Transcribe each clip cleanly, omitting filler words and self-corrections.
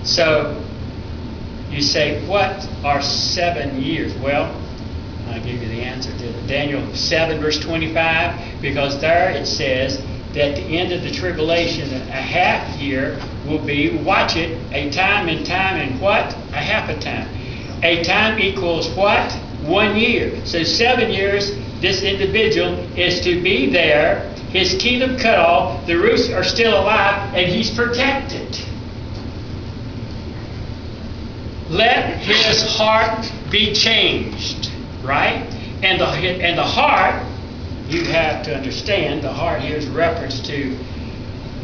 So you say, what are 7 years? Well, I'll give you the answer to it. Daniel 7 verse 25, because there it says that the end of the tribulation, a half year will be, watch it, a time and what? A half a time. A time equals what? 1 year. So 7 years, this individual is to be there, his kingdom cut off, the roots are still alive, and he's protected. Let his heart be changed, right? And the heart, you have to understand, the heart here is reference to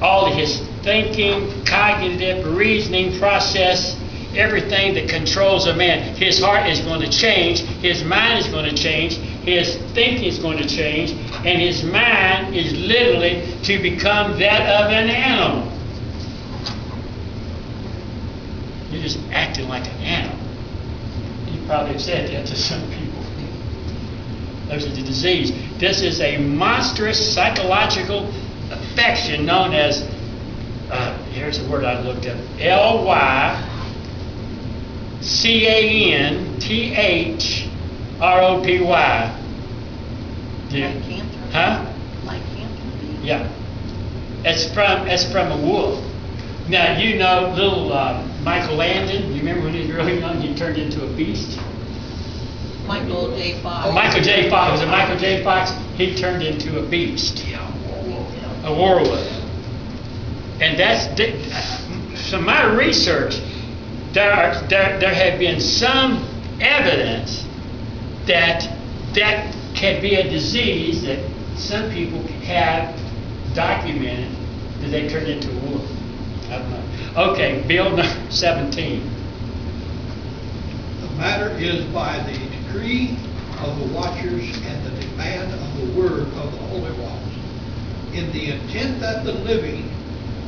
all of his thinking, cognitive, reasoning process, everything that controls a man. His heart is going to change, his mind is going to change, his thinking is going to change, and his mind is literally to become that of an animal. You're just acting like an animal. You probably have said that to some people. There's a disease. This is a monstrous psychological affection known as, here's a word I looked up, Lycanthropy. Lycanthropy. Huh? Lycanthropy. Yeah. It's from a wolf. Now, you know little Michael Landon. You remember when he was really young, he turned into a beast? Michael J. Fox. Michael J. Fox. Was it Michael J. Fox? He turned into a beast. A werewolf. And that's, from my research, there have been some evidence that can be a disease that some people have documented that they turned into a wolf. I don't know. Okay, Bill number 17. The matter is by the decree of the watchers and the demand of the word of the holy ones, in the intent that the living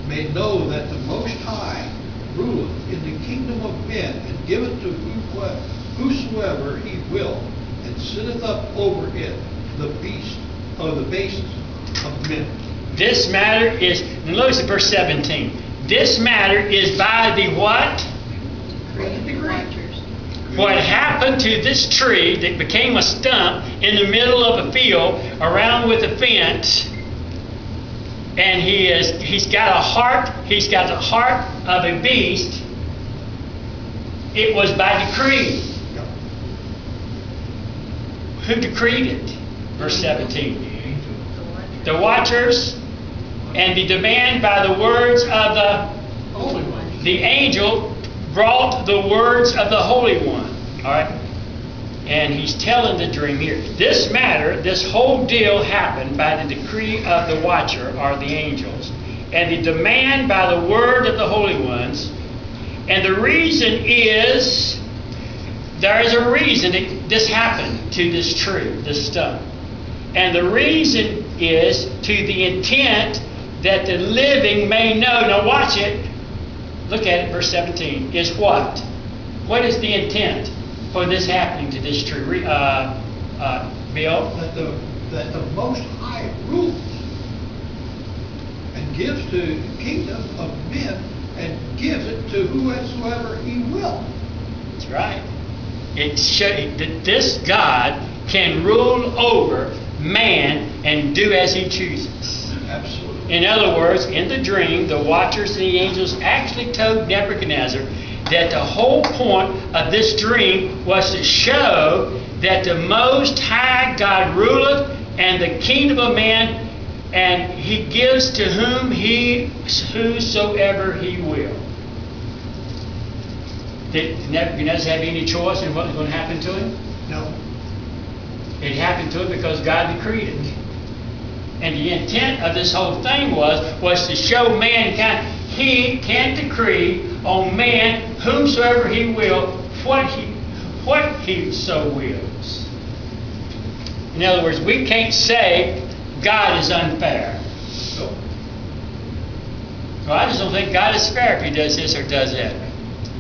may know that the Most High ruleth in the kingdom of men, and giveth to whosoever he will, and sitteth up over it the beast of the basis of men. This matter is, and look at verse 17. This matter is by the what? Watchers. What happened to this tree that became a stump in the middle of a field around with a fence, and he's got the heart of a beast. It was by decree. Who decreed it? Verse 17. The watchers, and the demand by the words of the angel brought the words of the Holy One. All right? And he's telling the dream here. This matter, this whole deal happened by the decree of the watcher, or the angels, and the demand by the word of the Holy Ones. And the reason is, there is a reason that this happened to this tree, this stump. And the reason is to the intent that the living may know. Now watch it. Look at it, verse 17. Is what? What is the intent for this happening to this tree? Bill? That the Most High rules and gives to the kingdom of men, and gives it to whosoever he will. That's right. It shows that this God can rule over man and do as he chooses. Absolutely. In other words, in the dream, the watchers and the angels actually told Nebuchadnezzar that the whole point of this dream was to show that the Most High God ruleth and the kingdom of man, and he gives to whosoever he will. Did Nebuchadnezzar have any choice in what was going to happen to him? No. It happened to him because God decreed it. And the intent of this whole thing was to show mankind he can decree on man whomsoever he will, what he so wills. In other words, we can't say God is unfair. No. Well, I just don't think God is fair if he does this or does that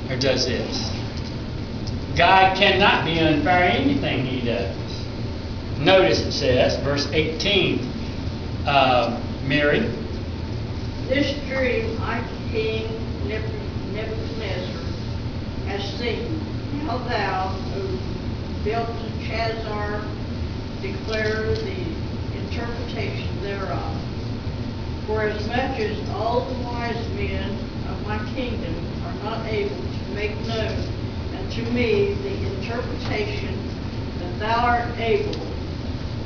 or does this. God cannot be unfair in anything he does. Notice it says, verse 18, Mary. This dream I, King Nebuchadnezzar, see, now thou, O Belteshazzar, declare the interpretation thereof. For as much as all the wise men of my kingdom are not able to make known unto me the interpretation that thou art able,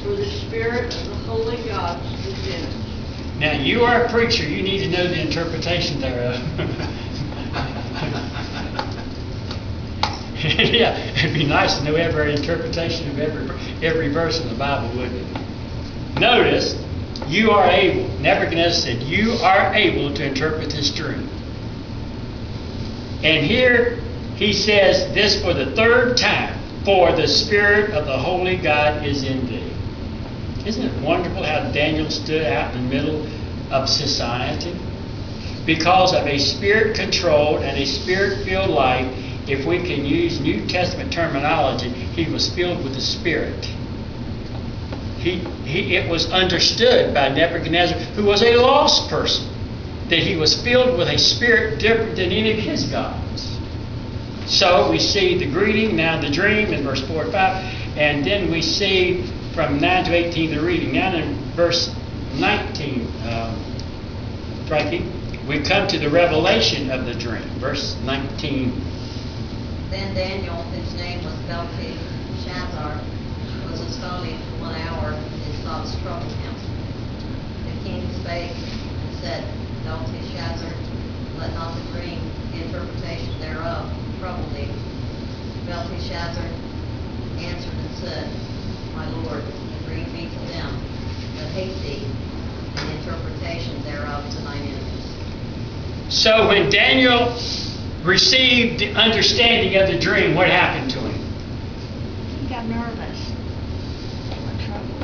for the Spirit of the holy gods is in it. Now, you are a preacher. You need to know the interpretation thereof. Yeah, it'd be nice to know every interpretation of every verse in the Bible, wouldn't it? Notice, you are able. Nebuchadnezzar said, you are able to interpret this dream. And here he says this for the third time, for the Spirit of the holy God is in thee. Isn't it wonderful how Daniel stood out in the middle of society? Because of a Spirit-controlled and a Spirit-filled life, if we can use New Testament terminology, he was filled with the Spirit. It was understood by Nebuchadnezzar, who was a lost person, that he was filled with a spirit different than any of his gods. So we see the greeting, now the dream in verse 4 and 5, and then we see from 9 to 18 the reading. Now in verse 19, Frankie, we come to the revelation of the dream. Verse 19. Then Daniel, whose name was Belteshazzar, was astonished for 1 hour, and his thoughts troubled him. The king spake and said, Belteshazzar, let not the dream, the interpretation thereof, trouble thee. Belteshazzar answered and said, My lord, the dream be to them that hate thee, and the interpretation thereof to thine enemies. So when Daniel received the understanding of the dream, what happened to him? He got nervous. Troubled.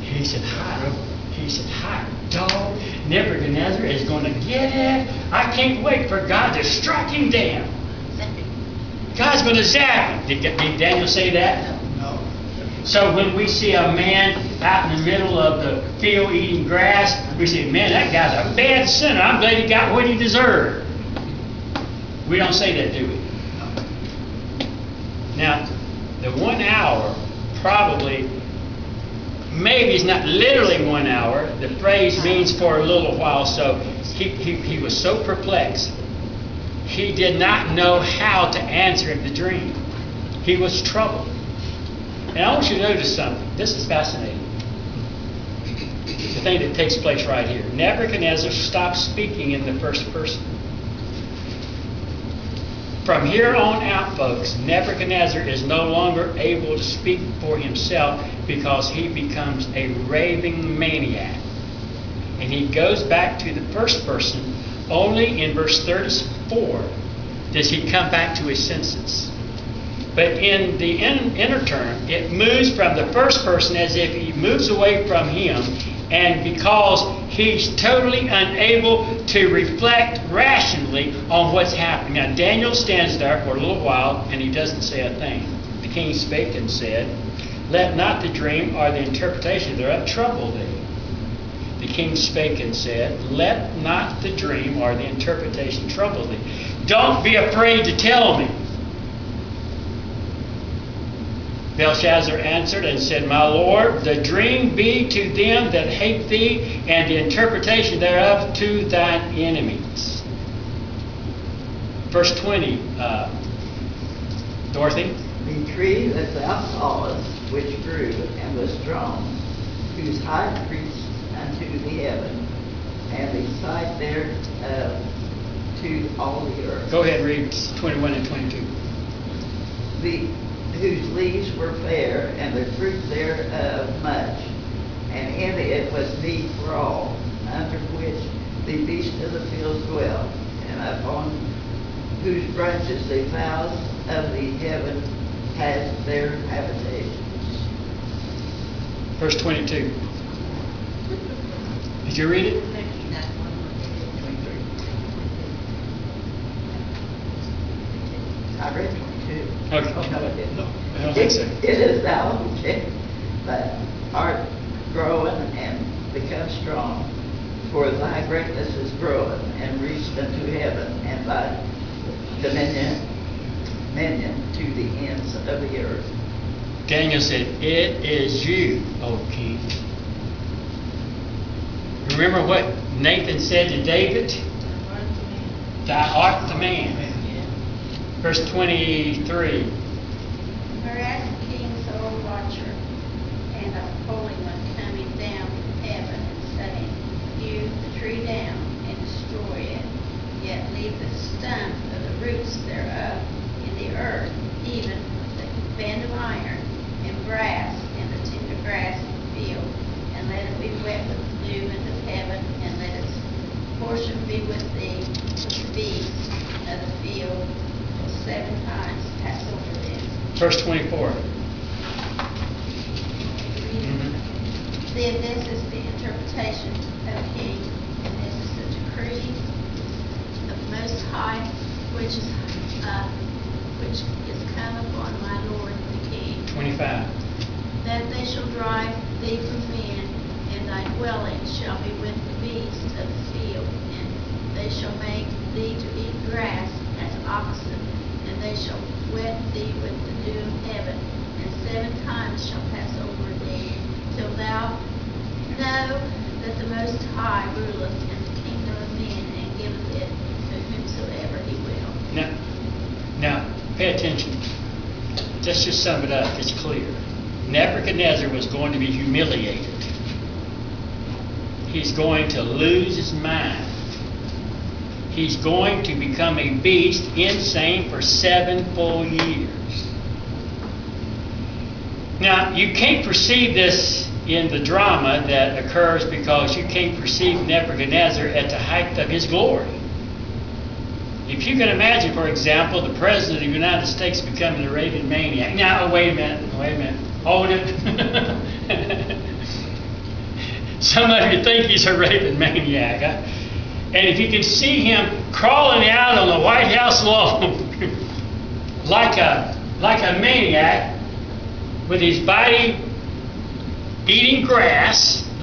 He said, hi, dog, Nebuchadnezzar is going to get it. I can't wait for God to strike him down. God's going to zap him. Did Daniel say that? No. So when we see a man out in the middle of the field eating grass, we say, man, that guy's a bad sinner. I'm glad he got what he deserved. We don't say that, do we? Now, the 1 hour probably, maybe it's not literally 1 hour. The phrase means for a little while, so he was so perplexed. He did not know how to answer the dream. He was troubled. And I want you to notice something. This is fascinating. The thing that takes place right here. Nebuchadnezzar stopped speaking in the first person. From here on out, folks, Nebuchadnezzar is no longer able to speak for himself because he becomes a raving maniac. And he goes back to the first person. Only in verse 34 does he come back to his senses. But in the inner term, it moves from the first person as if he moves away from him, and because he's totally unable to reflect rationally on what's happening. Now, Daniel stands there for a little while, and he doesn't say a thing. The king spake and said, Let not the dream or the interpretation thereof trouble thee. The king spake and said, Let not the dream or the interpretation trouble thee. Don't be afraid to tell me. Belshazzar answered and said, My lord, the dream be to them that hate thee, and the interpretation thereof to thine enemies. Verse 20, Dorothy. The tree that thou sawest, which grew and was strong, whose height reached unto the heaven, and the sight thereof to all the earth. Go ahead and read 21 and 22. Whose leaves were fair, and the fruit thereof much, and in it was meat for all, under which the beasts of the field dwell, and upon whose branches the fowls of the heaven had their habitations. Verse 22. Did you read it? I read 22. Okay. Oh, no, I didn't. I don't think so. It is thou, that art growing and become strong, for thy greatness is growing and reached unto heaven, and thy dominion dominion to the ends of the earth. Daniel said, "It is you, O king." Remember what Nathan said to David? Thou art the man. Verse 23. Whereas the king's old watcher and the Holy One coming down from heaven and saying, hew the tree down and destroy it, yet leave the stump of the roots thereof in the earth, even the band of iron and brass and the tender grass in the field, and let it be wet with the dew of heaven, and let its portion be with thee, with the beasts of the field, will 7 times pass over them. Verse 24. Then this is the interpretation of king, and this is the decree of Most High, which is come upon my Lord the King, 25. that they shall drive thee from men, and thy dwelling shall be with the beasts of the field, and they shall make thee to eat grass as oxen, and they shall wet thee with the dew of heaven, and 7 times shall pass over thee, till thou know that the Most High ruleth in the kingdom of men, and giveth it to whomsoever he will. Now, pay attention. Let's just sum it up. It's clear. Nebuchadnezzar was going to be humiliated. He's going to lose his mind. He's going to become a beast, insane for 7 full years. Now, you can't perceive this in the drama that occurs because you can't perceive Nebuchadnezzar at the height of his glory. If you can imagine, for example, the President of the United States becoming a raving maniac. Now, wait a minute. Hold it. Some of you think he's a raving maniac. Huh? And if you can see him crawling out on the White House lawn like a maniac with his body eating grass,